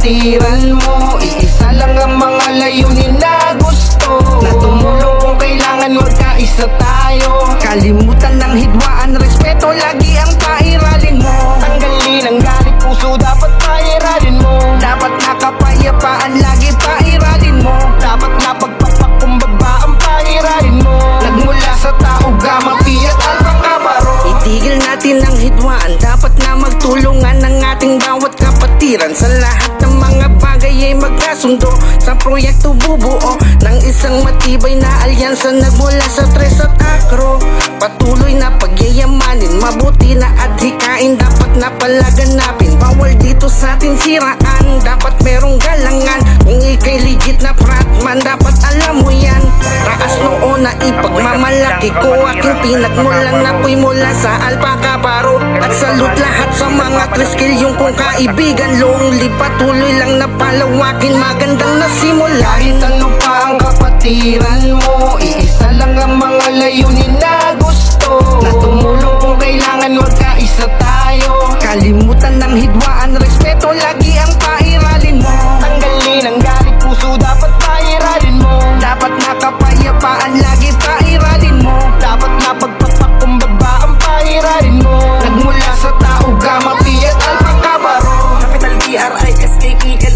kapatiran mo. Iisa lang ang mga layunin na gusto, na tumulong kung kailangan magkaisa tayo. Kalimutan ng hidwaan, respeto lagi ang pairalin mo. Tanggalin ang galit, puso dapat pairalin mo. Dapat nakapayapaan, lagi pairalin mo. Dapat napagpapakumbaba ang pairalin mo. Nagmula sa tao, Gamma Pi at Alpha Kaparo. Itigil natin ang hidwaan, dapat na magtulungan ang ating bawat kapatiran. Sa lahat ng mga bagay ay magkasundo, sa proyekto bubuo ng isang matibay na alyansa. Nagmula sa tres at akro, patuloy na pagyayamanin, mabuti na adhikain, dapat na palaganapin. Bawal dito sa atin siraan, dapat merong galangan. Kung ika'y legit na frontman, dapat alam mo yan. Taas noo na ipagmamalaki ko, aking pinagmulan na po'y mula sa Alpha Kaparo. At salute lahat sa mga triskill, yung kong kaibigan. Lonely, patuloy lang na palawakin, magandang nasimula. Kahit ano pa ang kapatiran mo, iisa lang ang mga layunin na gusto, na tumulong kung kailangan magkaisa tayo. Kalimutan ng hidwaan, respeto lagi ang pairalin mo. Tanggalin ang galit, puso dapat pairalin mo. Dapat nakapayapaan, lagi pairalin mo. Dapat napagpapakumbaba ang pairalin mo. Nagmula sa tao, Gamma Pi at Alpha Kaparo. Capital BRISKELION.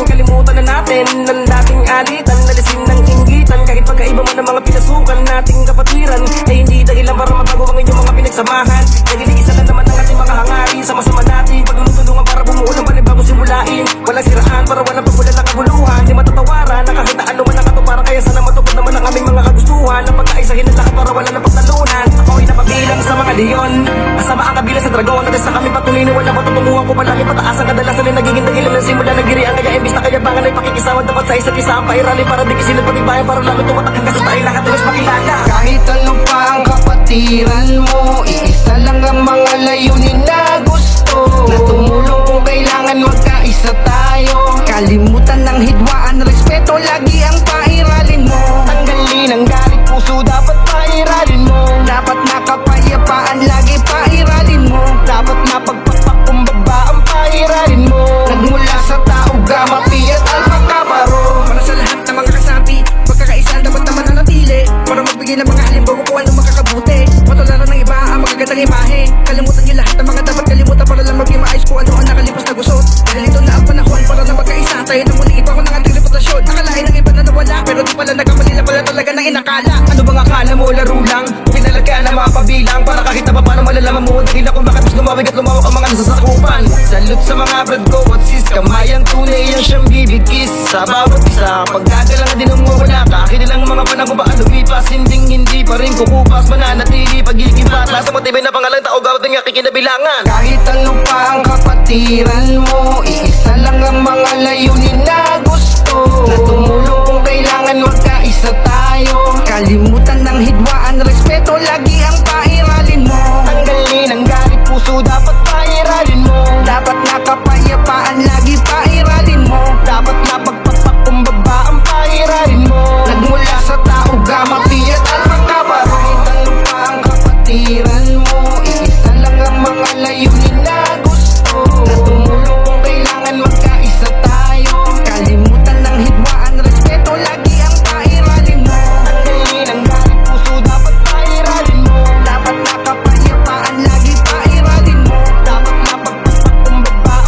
Kalimutan na natin ang dating alitan, nalisin ng inggitan. Kahit pagkaiba man ang mga pinasukan nating kapatiran, ay hindi dahilan para mabago ang inyong mga pinagsamahan. Dahil isa lang naman ang ating mga hangarin, sama-sama natin pagtulungan para bumuo ng panibagong simulain. Walang siraan para walang pagbulan ng kabuluhan, di matatawaran na kahit na ano man ang katuparan. Kaya sana matupad naman ang aming mga kagustuhan, na pagkaisahin ang lahat para wala ng pagtalunan. Ako'y napabilang sa mga leon, kasama ang kabilang sa dragon. At sa kami patuloy na wala patutunguhan ko palagi pataas ang kadalasan ay nagiging dahilan ng simula ng girian. Kaya imbis na kayabangan ay pakikisama dapat sa isa't isa ang pairali, para di kisilid patibayan, para lalo tumatak hanggang sa tayo lahat ay mas makilala. Kahit ano pa ang kapatiran mo, iisa lang ang mga layunin na gusto, na tumulong kung kailangan magkaisa tayo. Kalimutan ng hidwaan, respeto lagi ang pairalin mo. Tanggalin ang galit, puso dapat pairalin mo. Dapat nakapayapaan, lagi pairalin mo. Dapat napagpapakumbaba ang pairalin mo. Nagmula sa tao, Gamma Pi at Alpha Kaparo. Para sa lahat ng mga kasapi, pagkakaisaan dapat naman nanatili, para magbigay ng mga halimbawa kung anong makakabuti. Matularan ng iba ang magagandang imahe. Kalimutan niyo lahat ng mga dapat kalimutan, para lang maging maayos kung ano ang nakalipas na gusot. Dahil ito na ang panahon para na magkaisa tayo, na muli iba ko ng ating reputasyon. Nakalain ng iba na nawala, pero di pala nagkamali na pala talaga ng inakala. Ano bang akala mo, laro lang? Pinalagyan na mapabilang, para kahit na pa paano malalaman mo dahil na kung bakit mas lumawig at lumawak ang mga nasasakupan. Salute sa mga brad ko at sis, kamay ang tunay ang siyang bibigkis sa bawat isa. Pagkagalang din ang mawala ka, kinilang mga panahon ba lumipas, hindi pa rin kukupas, mananatili pagiging bata sa matibay na pangalang tao, gawat ng aking kinabilangan. Kahit ano pa ang kapatiran mo, iisa lang ang mga layunin na gusto, na tumulong kung kailangan magkaisa tayo. Kalimutan ng hidwaan, respeto lagi ang pairalin mo. Tanggalin ang galit, puso dapat pairalin mo. Dapat nakapayapaan, lagi pairalin mo. Dapat napagpapakumbaba ang pairalin mo. Nagmula sa tao, Gamma Pi at Alpha Kaparo. Kahit ano pa ang kapatiran mo, iisa lang ang mga layunin na gusto, na tumulong kung kailangan magkaisa tayo. Kalimutan ng hidwaan, respeto lagi ang pairalin mo. Tanggalin ang galit, puso dapat pairalin mo. Dapat nakapayapaan, lagi pairalin mo. Dapat napagpapakumbaba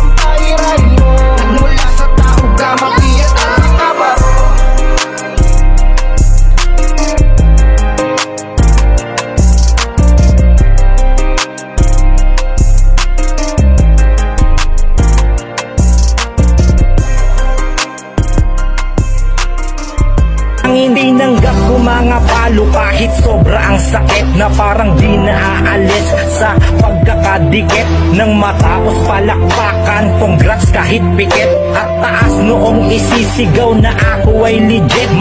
ang pairalin mo. Nagmula sa tao, Gamma Pi at Alpha Kaparo. Ang hindi nanggap ko mga palo, kahit sobra ang sakit, na parang di naaalis sa pagkakadikit ng matapos palakpakan. Congrats kahit pikit at taas noong isisigaw na ako ay legit.